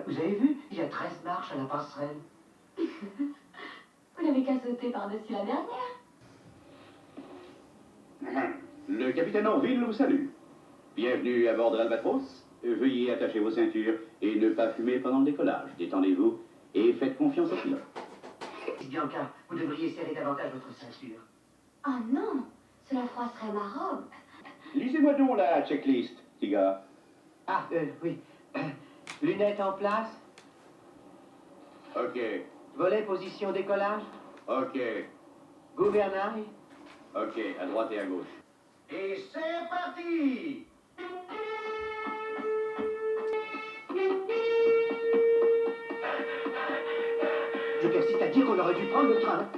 Vous avez vu, il y a 13 marches à la passerelle. Vous n'avez qu'à sauter par-dessus la dernière. Le capitaine Orville vous salue. Bienvenue à bord de l'Albatros. Veuillez attacher vos ceintures et ne pas fumer pendant le décollage. Détendez-vous et faites confiance au pilote. Bianca, vous devriez serrer davantage votre ceinture. Oh non, cela froisserait ma robe. Lisez-moi donc la checklist, petit gars. Ah, oui. Lunettes en place. Ok, Volet position décollage. ok, Gouvernail. ok, à droite et à gauche. Et c'est parti! Je persiste à dire qu'on aurait dû prendre le train.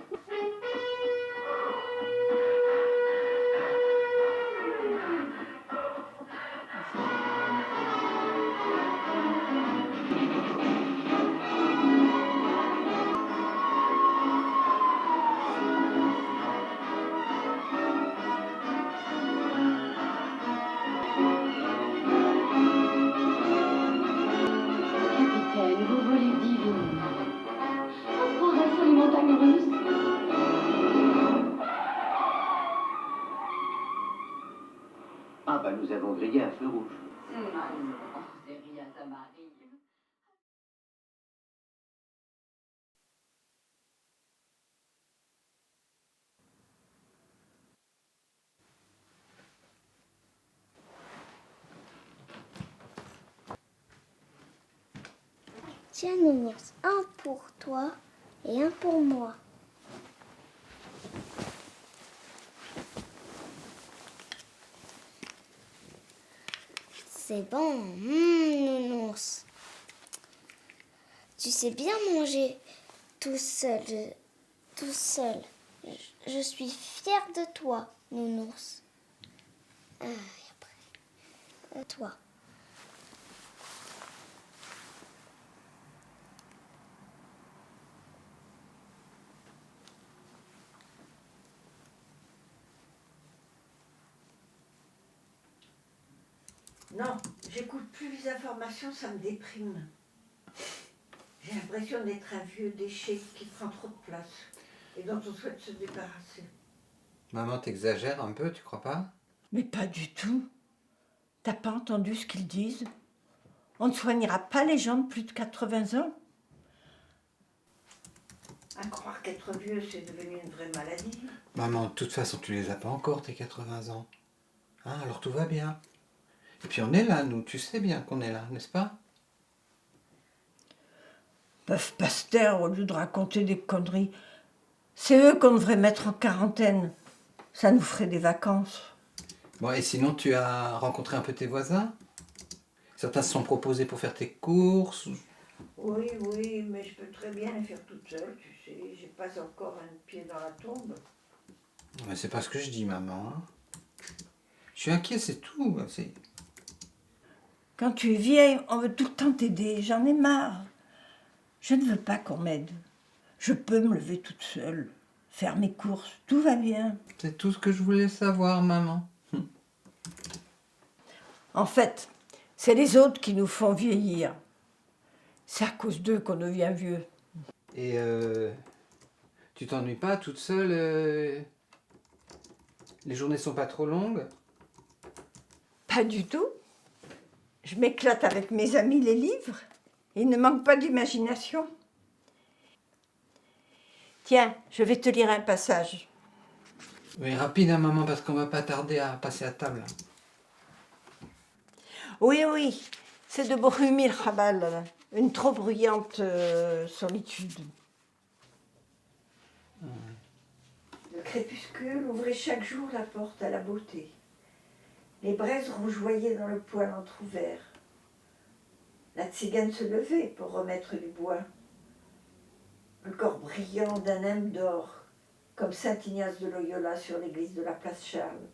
Capitaine, vous volez divinement. On se croirait sur les montagnes russes. Ah bah nous avons grillé un feu rouge. Non, c'est rien, ça m'arrive. Tiens, Nounours, un pour toi et un pour moi. C'est bon, Nounours. Tu sais bien manger tout seul. Tout seul. Je suis fière de toi, Nounours. Ah, et après, toi. Non, j'écoute plus les informations, ça me déprime. J'ai l'impression d'être un vieux déchet qui prend trop de place et dont on souhaite se débarrasser. Maman, t'exagères un peu, tu crois pas? Mais pas du tout. T'as pas entendu ce qu'ils disent? On ne soignera pas les gens de plus de 80 ans. À croire qu'être vieux, c'est devenu une vraie maladie. Maman, de toute façon, tu les as pas encore, tes 80 ans. Hein, alors tout va bien. Et puis on est là, nous, tu sais bien qu'on est là, n'est-ce pas? Peuvent pas se taire au lieu de raconter des conneries. C'est eux qu'on devrait mettre en quarantaine. Ça nous ferait des vacances. Bon, et sinon, tu as rencontré un peu tes voisins? Certains se sont proposés pour faire tes courses. Oui, oui, mais je peux très bien les faire toute seule, tu sais. J'ai pas encore un pied dans la tombe. Mais c'est pas ce que je dis, maman. Hein. Je suis inquiet, c'est tout. C'est... Quand tu es vieille, on veut tout le temps t'aider. J'en ai marre. Je ne veux pas qu'on m'aide. Je peux me lever toute seule, faire mes courses, tout va bien. c'est tout ce que je voulais savoir, maman. En fait, c'est les autres qui nous font vieillir. C'est à cause d'eux qu'on devient vieux. Et tu t'ennuies pas toute seule Les journées sont pas trop longues? Pas du tout. Je m'éclate avec mes amis les livres. Il ne manque pas d'imagination. Tiens, je vais te lire un passage. Oui, rapide, hein, maman, parce qu'on va pas tarder à passer à table. Oui, oui, c'est de Bohumil Chabal, une trop bruyante solitude. Le crépuscule ouvrait chaque jour la porte à la beauté. Les braises rougeoyaient dans le poêle entrouvert. La tzigane se levait pour remettre du bois. Le corps brillant d'un hymne d'or, comme saint Ignace de Loyola sur l'église de la place Charles.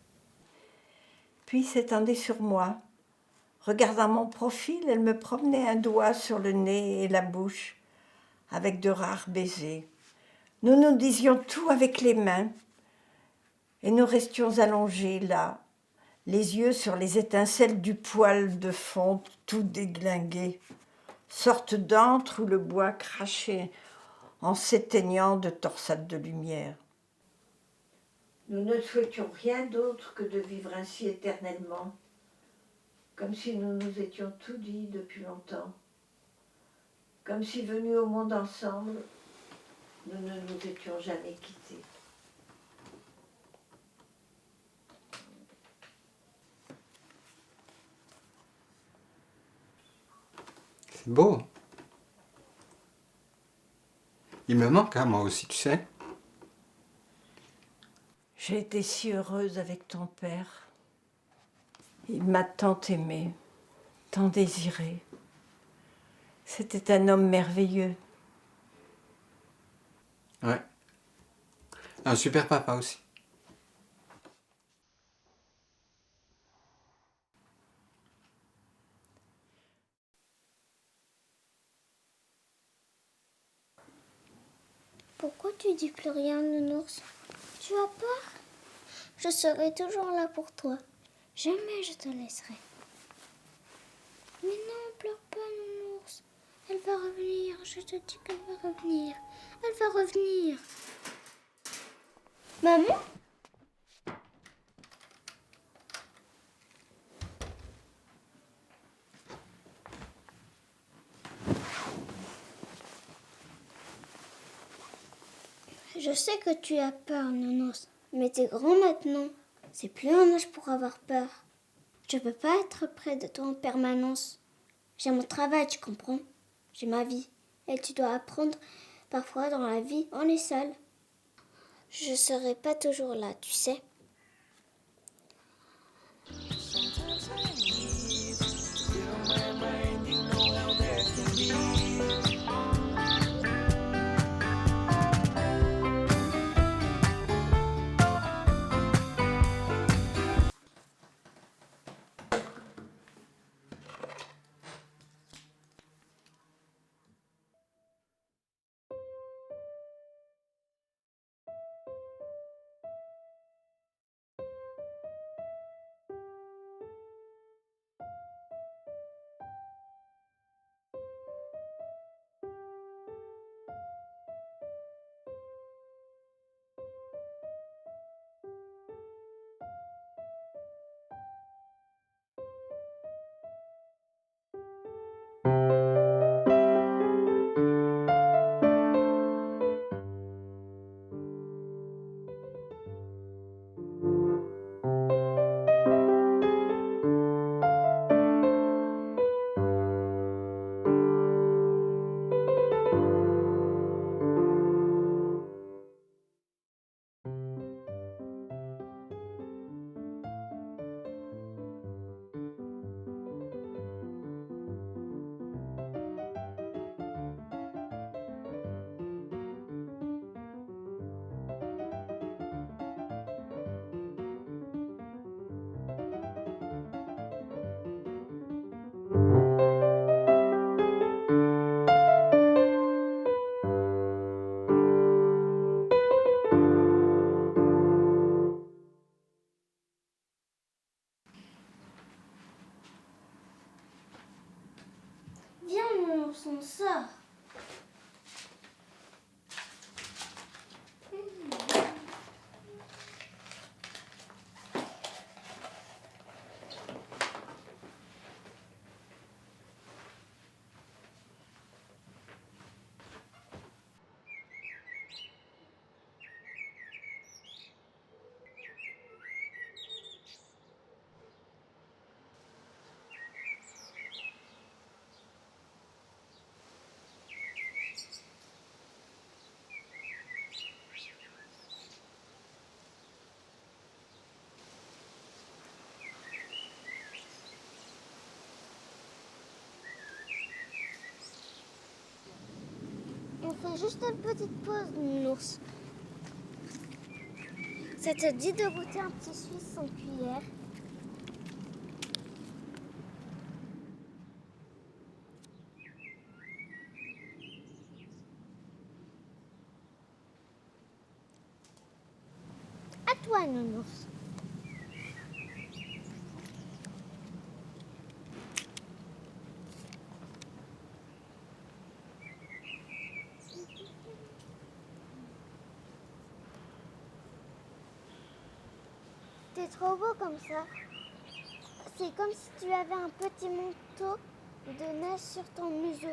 Puis s'étendait sur moi. Regardant mon profil, elle me promenait un doigt sur le nez et la bouche, avec de rares baisers. Nous nous disions tout avec les mains, et nous restions allongés là, les yeux sur les étincelles du poêle de fonte tout déglingué, sorte d'antre où le bois crachait en s'éteignant de torsades de lumière. Nous ne souhaitions rien d'autre que de vivre ainsi éternellement, comme si nous nous étions tout dit depuis longtemps, comme si venus au monde ensemble, nous ne nous étions jamais quittés. C'est beau. Il me manque, hein, moi aussi, tu sais. J'ai été si heureuse avec ton père. Il m'a tant aimée, tant désirée. C'était un homme merveilleux. Ouais. Un super papa aussi. Pourquoi tu dis plus rien, nounours? Tu as peur? Je serai toujours là pour toi. Jamais je te laisserai. Mais non, pleure pas, nounours. Elle va revenir, je te dis qu'elle va revenir. Elle va revenir. Maman? Je sais que tu as peur, nounours, mais t'es grand maintenant. C'est plus un âge pour avoir peur. Je peux pas être près de toi en permanence. J'ai mon travail, tu comprends? J'ai ma vie. Et tu dois apprendre. Parfois, dans la vie, on est seul. Je serai pas toujours là, tu sais. Viens, nounours, on sort. On fait juste une petite pause, nounours. Ça te dit de goûter un petit suisse sans cuillère? À toi, nounours. C'est trop beau comme ça. C'est comme si tu avais un petit manteau de neige sur ton museau.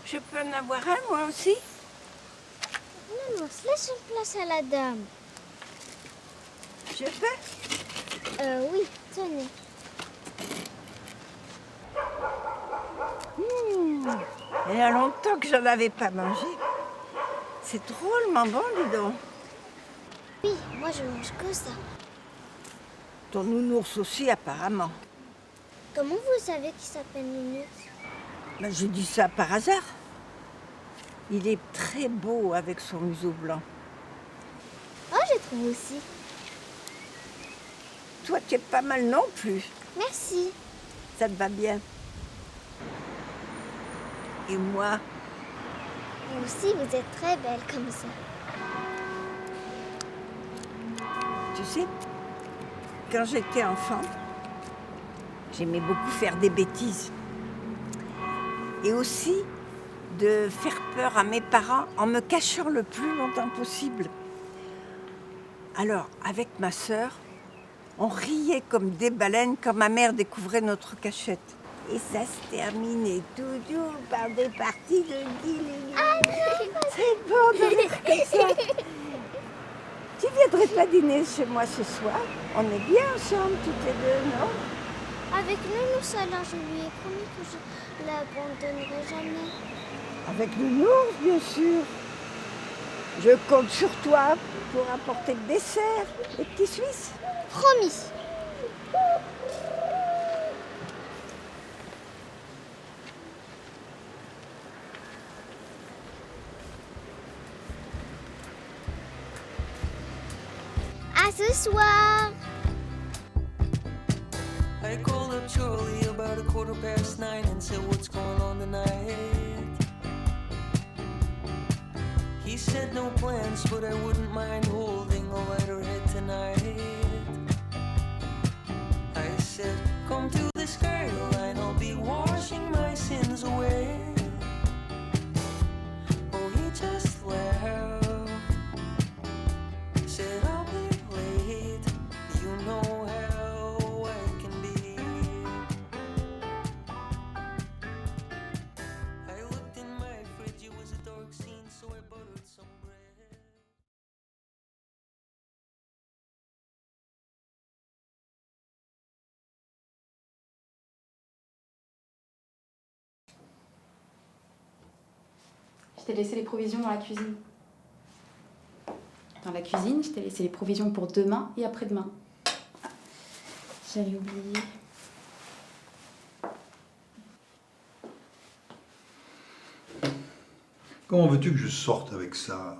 Je peux en avoir un, moi aussi? Non, laisse une place à la dame. Je peux? Oui, tenez. Il y a longtemps que j'en avais pas mangé. C'est drôlement bon, dis donc. Oui, moi je mange que ça. Ton nounours aussi, apparemment. Comment vous savez qu'il s'appelle Nounours? Ben, j'ai dit ça par hasard. Il est très beau avec son museau blanc. Oh, je trouve aussi. Toi, tu es pas mal non plus. Merci. Ça te va bien. Et moi, Vous aussi, vous êtes très belle comme ça. tu sais, quand j'étais enfant, j'aimais beaucoup faire des bêtises. Et aussi de faire peur à mes parents en me cachant le plus longtemps possible. Alors, avec ma sœur, on riait comme des baleines quand ma mère découvrait notre cachette. Et ça se terminait toujours par des parties de guillemets. C'est bon de rire comme ça. Tu viendrais pas dîner chez moi ce soir? On est bien ensemble toutes les deux, non? Avec Nounours, alors je lui ai promis que je l'abandonnerai jamais. Avec Nounours, bien sûr. Je compte sur toi pour apporter le dessert, les petits Suisses. Promis. À ce soir. I called up Charlie about 9:15 and said, "What's going on tonight?" He said no plans, but I wouldn't mind holding a lighter head tonight. I said, "Come to the skyline, I'll be washing my sins away." Oh, he just laughed. Said, "I'll be late, you know how I can be." I looked in my fridge, it was a dark scene, so I buttered some bread. Je t'ai laissé les provisions dans la cuisine. Dans la cuisine, je t'ai laissé les provisions pour demain et après-demain. Ah, j'avais oublié. Comment veux-tu que je sorte avec ça?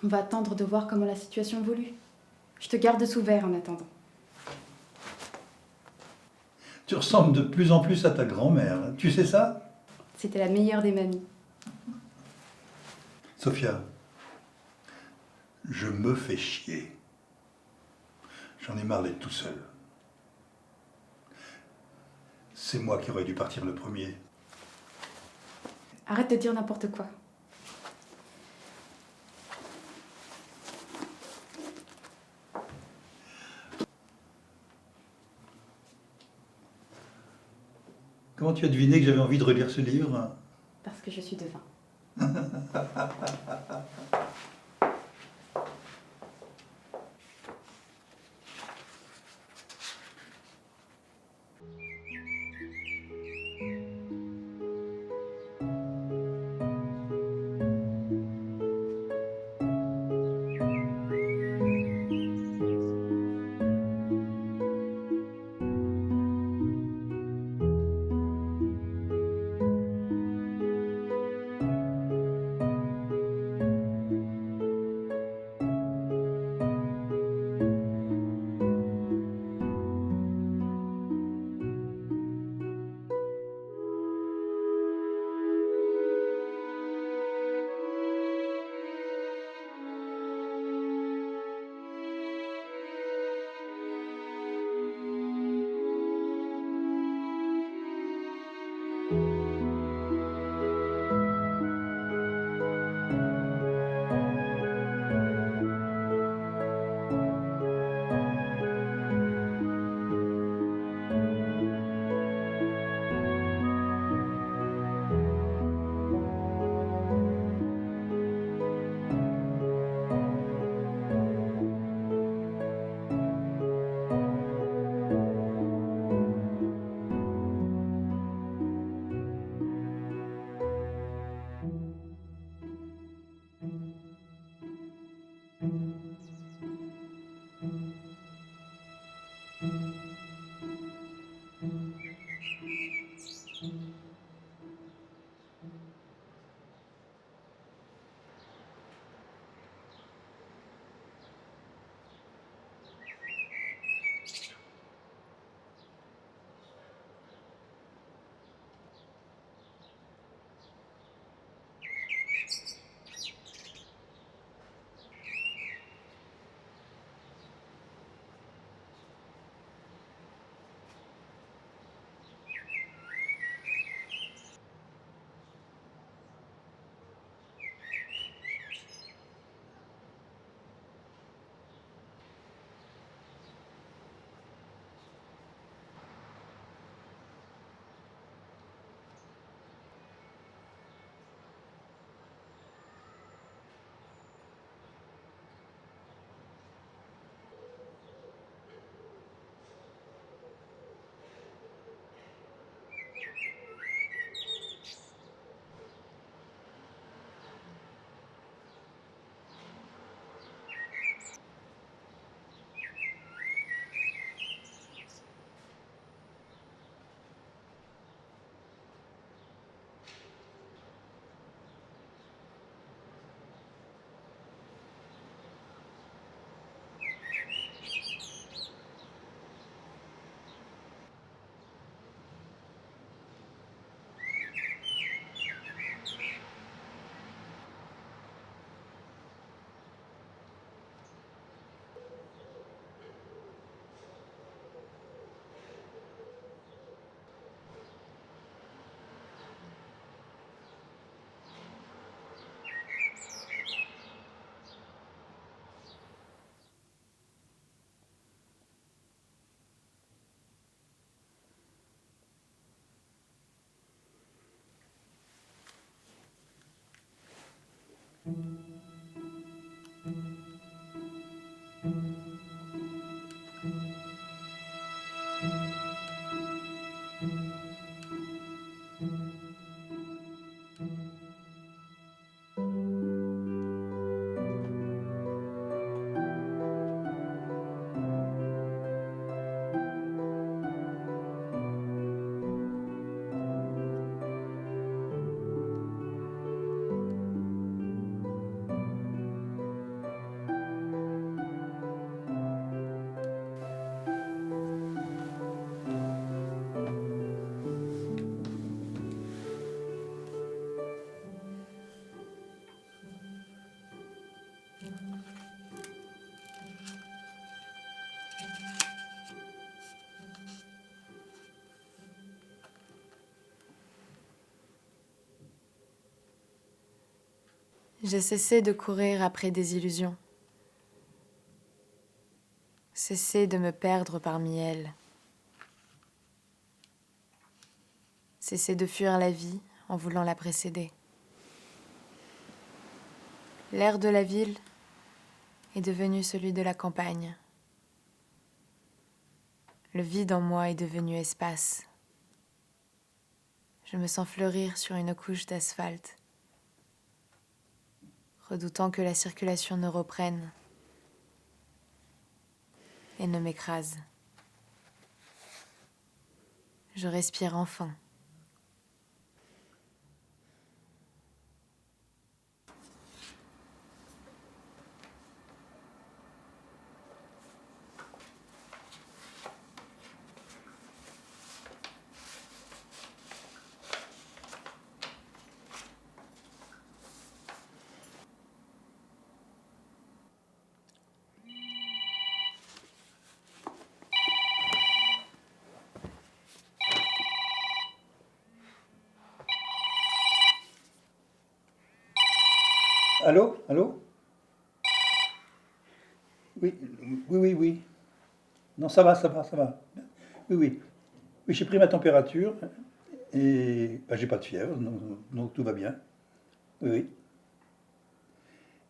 On va attendre de voir comment la situation évolue. Je te garde sous verre en attendant. Tu ressembles de plus en plus à ta grand-mère, tu sais ça? C'était la meilleure des mamies. Sophia, je me fais chier. J'en ai marre d'être tout seul. C'est moi qui aurais dû partir le premier. Arrête de dire n'importe quoi. Comment tu as deviné que j'avais envie de relire ce livre? Parce que je suis devin. J'ai cessé de courir après des illusions, cessé de me perdre parmi elles, cessé de fuir la vie en voulant la précéder. L'air de la ville est devenu celui de la campagne. Le vide en moi est devenu espace. Je me sens fleurir sur une couche d'asphalte, redoutant que la circulation ne reprenne et ne m'écrase. Je respire enfin. Allô? Allô? Oui, oui. Non, ça va. Oui. Oui, j'ai pris ma température et j'ai pas de fièvre, donc tout va bien. Oui.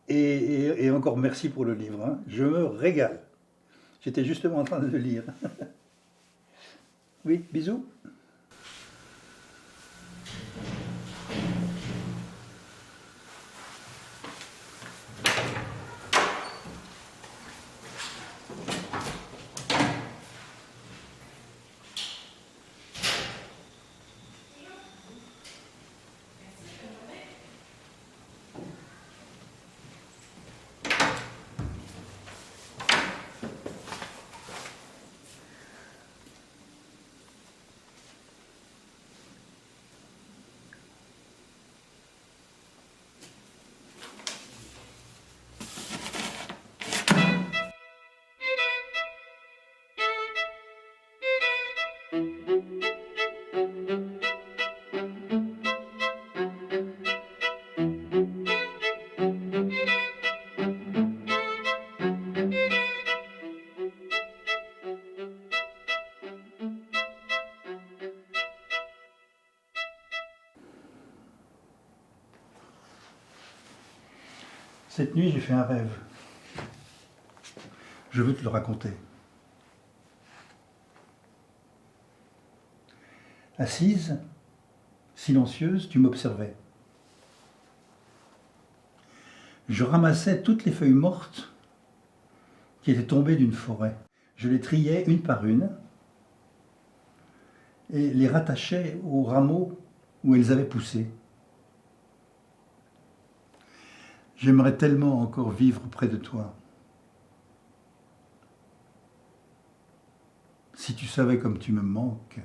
Et encore merci pour le livre, hein. Je me régale. J'étais justement en train de le lire. Oui, bisous. Cette nuit, j'ai fait un rêve. Je veux te le raconter. Assise, silencieuse, tu m'observais. Je ramassais toutes les feuilles mortes qui étaient tombées d'une forêt. Je les triais une par une et les rattachais aux rameaux où elles avaient poussé. J'aimerais tellement encore vivre près de toi. Si tu savais comme tu me manques.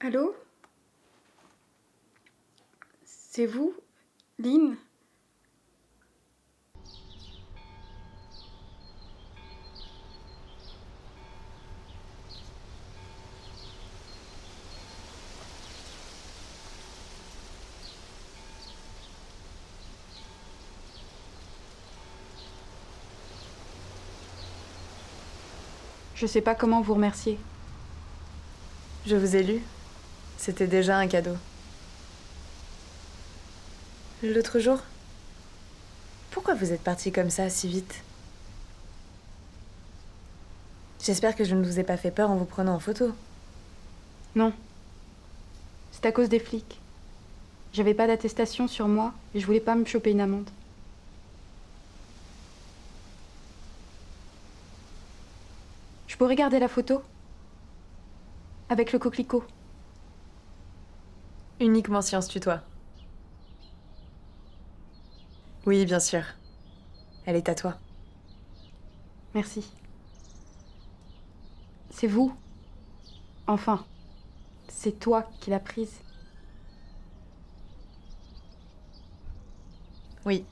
Allô? C'est vous, Lynn? Je sais pas comment vous remercier. Je vous ai lu. C'était déjà un cadeau. L'autre jour, pourquoi vous êtes parti comme ça, si vite? J'espère que je ne vous ai pas fait peur en vous prenant en photo. Non. C'est à cause des flics. J'avais pas d'attestation sur moi et je voulais pas me choper une amende. Je pourrais garder la photo? Avec le coquelicot. Uniquement si on se tutoie. Oui, bien sûr. Elle est à toi. Merci. C'est vous. Enfin, c'est toi qui l'as prise. Oui.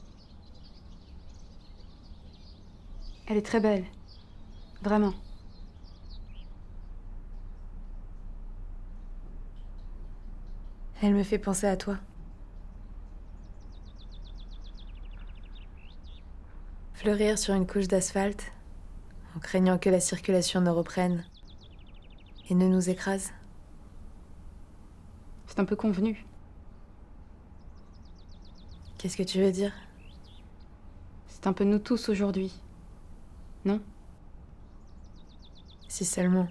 Elle est très belle. Vraiment. Elle me fait penser à toi. Fleurir sur une couche d'asphalte, en craignant que la circulation ne reprenne et ne nous écrase. C'est un peu convenu. Qu'est-ce que tu veux dire? C'est un peu nous tous aujourd'hui. Non? Si seulement.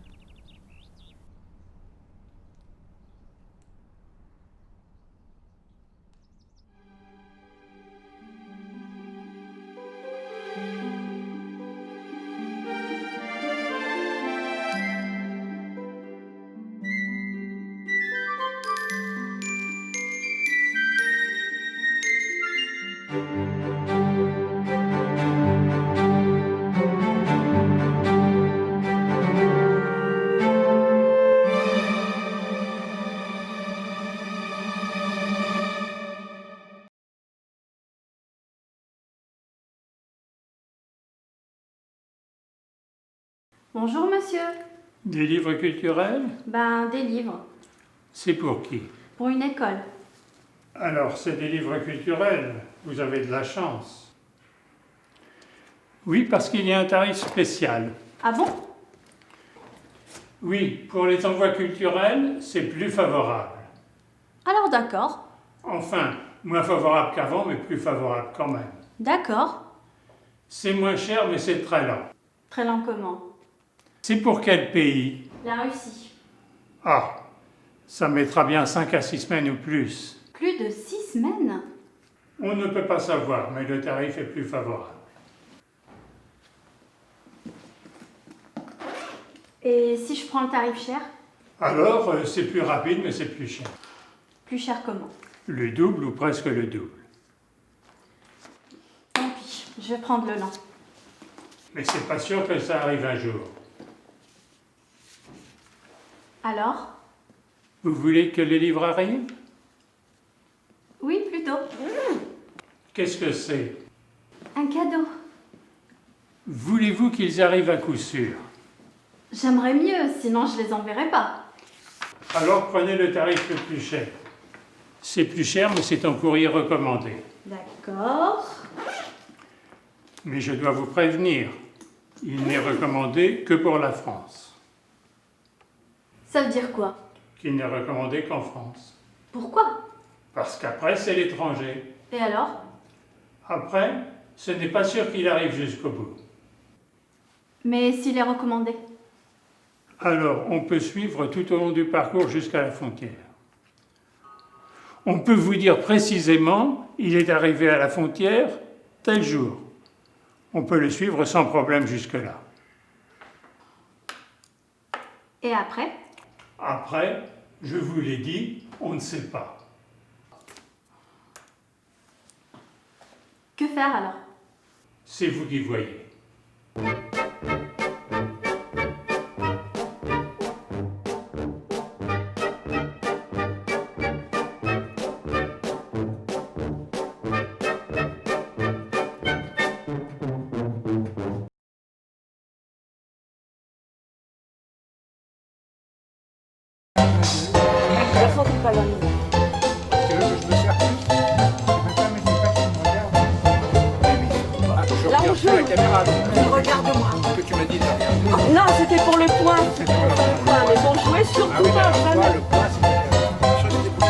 Bonjour monsieur. Des livres culturels? Ben, des livres. C'est pour qui? Pour une école. Alors, c'est des livres culturels. Vous avez de la chance. Oui, parce qu'il y a un tarif spécial. Ah bon? Oui, pour les envois culturels, c'est plus favorable. Alors d'accord. Enfin, moins favorable qu'avant, mais plus favorable quand même. D'accord. C'est moins cher, mais c'est très lent. Très lent comment? C'est pour quel pays? La Russie. Ah, ça mettra bien 5 à 6 semaines ou plus. Plus de 6 semaines? On ne peut pas savoir, mais le tarif est plus favorable. Et si je prends le tarif cher? Alors, c'est plus rapide, mais c'est plus cher. Plus cher comment? Le double ou presque le double. Tant pis, je vais prendre le lent. Mais c'est pas sûr que ça arrive un jour. Alors? Vous voulez que les livres arrivent? Oui, plutôt. Qu'est-ce que c'est? Un cadeau. Voulez-vous qu'ils arrivent à coup sûr? J'aimerais mieux, sinon je les enverrai pas. Alors prenez le tarif le plus cher. C'est plus cher, mais c'est en courrier recommandé. D'accord. Mais je dois vous prévenir, il n'est recommandé que pour la France. Ça veut dire quoi? Qu'il n'est recommandé qu'en France. Pourquoi? Parce qu'après, c'est l'étranger. Et alors? Après, ce n'est pas sûr qu'il arrive jusqu'au bout. Mais s'il est recommandé? Alors, on peut suivre tout au long du parcours jusqu'à la frontière. On peut vous dire précisément, il est arrivé à la frontière tel jour. On peut le suivre sans problème jusque-là. Et après? Après, je vous l'ai dit, on ne sait pas. Que faire alors? C'est vous qui voyez. c'est pas la mienne. Tu veux que je me sers plus? Je veux pas mettre les pattes qui me regardent. Je Là, regarde on plus la joue. caméra. Regarde-moi. Ce que tu m'as dit de regarder. Non, c'était pour le point. C'était pour le point. Mais bon, jouez surtout Ah oui, pas, alors, vraiment. toi, le point, c'était... Je sais pas.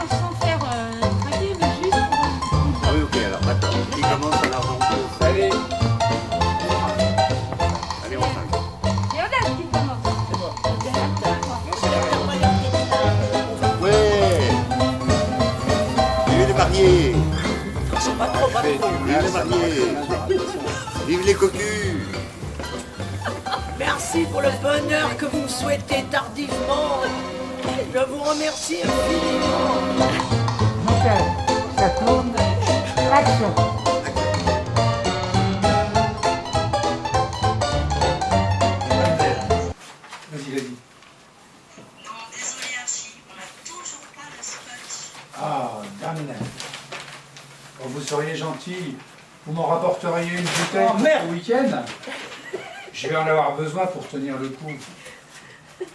Sans faire craquer, mais juste Ah oui, ok, alors d'accord. Qui commence à l'argent? Allez. Allez, on s'en va. C'est Odette qui commence. Ouais. Vive les mariés. Vive les mariés. Vive les cocus. Merci pour le bonheur que vous me souhaitez tardivement. Je vous remercie infiniment. Montage, ça tourne. Action. Vas-y, vas-y. Ah, damn. Oh, vous seriez gentil. Vous m'en rapporteriez une bouteille pour le week-end. Je vais en avoir besoin pour tenir le coup.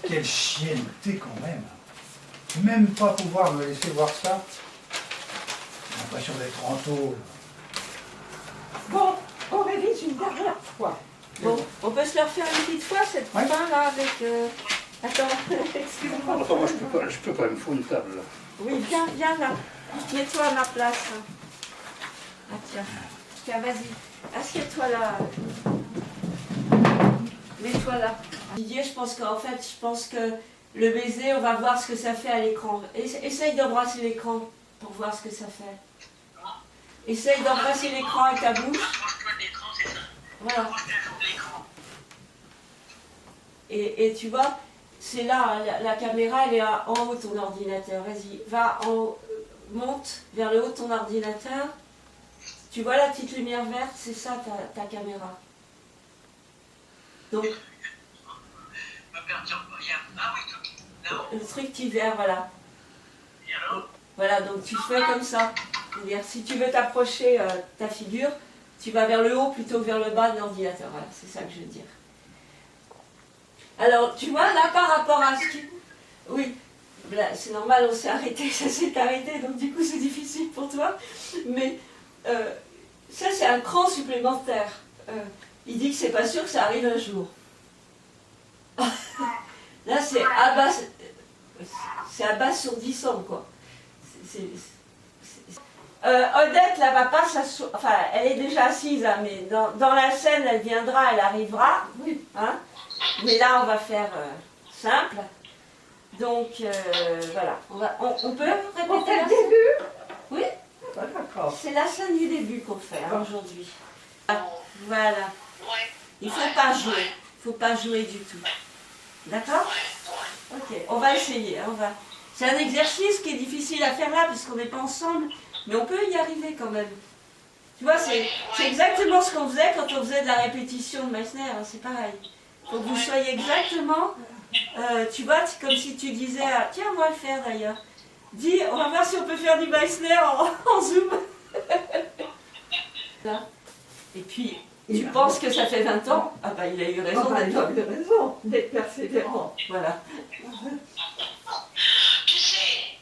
Quelle chienne t'es quand même. Même pas pouvoir me laisser voir ça. J'ai l'impression d'être en tôle. Bon, on révise une dernière fois. Bon, on peut se le refaire une petite fois, cette fin là, avec... Attends, excuse-moi. Enfin, moi, je peux pas me foutre une table, là. Oui, viens là. Mets-toi à ma place. Ah tiens. Tiens, vas-y. Assieds-toi là. Mets-toi là. Didier, je pense que le baiser, on va voir ce que ça fait à l'écran. Essaye d'embrasser l'écran pour voir ce que ça fait. Essaye d'embrasser l'écran avec ta bouche. Voilà. Et tu vois, c'est là, la caméra, elle est en haut de ton ordinateur. Vas-y, monte vers le haut de ton ordinateur. Tu vois la petite lumière verte, c'est ça ta caméra. Donc, le truc petit vert, voilà. Voilà, donc tu fais comme ça. C'est-à-dire, si tu veux t'approcher ta figure, tu vas vers le haut plutôt que vers le bas de l'ordinateur. Voilà, c'est ça que je veux dire. Alors, tu vois, là, par rapport à ce qui... Oui, là, c'est normal, on s'est arrêté, ça s'est arrêté, donc du coup, c'est difficile pour toi. Mais ça, c'est un cran supplémentaire. Il dit que c'est pas sûr que ça arrive un jour. Là, c'est abasourdissant, quoi. Odette, là, va pas s'asseoir. Enfin, elle est déjà assise, hein, mais dans la scène, elle viendra, elle arrivera. Oui. Hein, mais là, on va faire simple. Donc, voilà. On peut répéter la scène? Oui. C'est la scène du début qu'on fait aujourd'hui. Voilà. Il ne faut pas jouer. Il ne faut pas jouer du tout. D'accord? Ok, on va essayer. Hein, C'est un exercice qui est difficile à faire là, puisqu'on n'est pas ensemble, mais on peut y arriver quand même. Tu vois, c'est exactement ce qu'on faisait quand on faisait de la répétition de Meissner, hein, c'est pareil. Il faut que vous soyez exactement, tu vois, comme si tu disais, tiens, on va le faire d'ailleurs. Dis, on va voir si on peut faire du Meissner en zoom. Là. Et puis, tu penses que ça fait 20 ans? Ah bah, il a eu raison d'être persévérant. Voilà. Tu sais,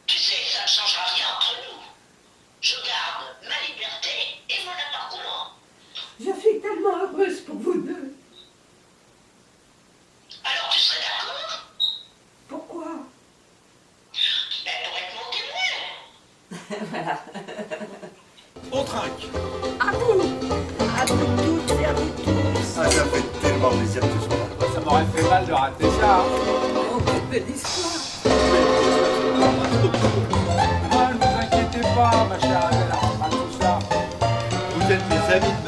ça ne changera rien entre nous. Je garde ma liberté et mon appartement. Je suis tellement heureuse pour vous deux. Alors tu serais d'accord? Pourquoi? Ben, pour être mon témoin. Voilà. On trinque. À vous toutes et à vous tous. Ah, ça fait tellement plaisir que tu sois là. Ça m'aurait fait mal de rater ça. Oh, quelle belle histoire. Ne vous inquiétez pas, ma chère Adèle, à tout ça. Vous êtes mes amis de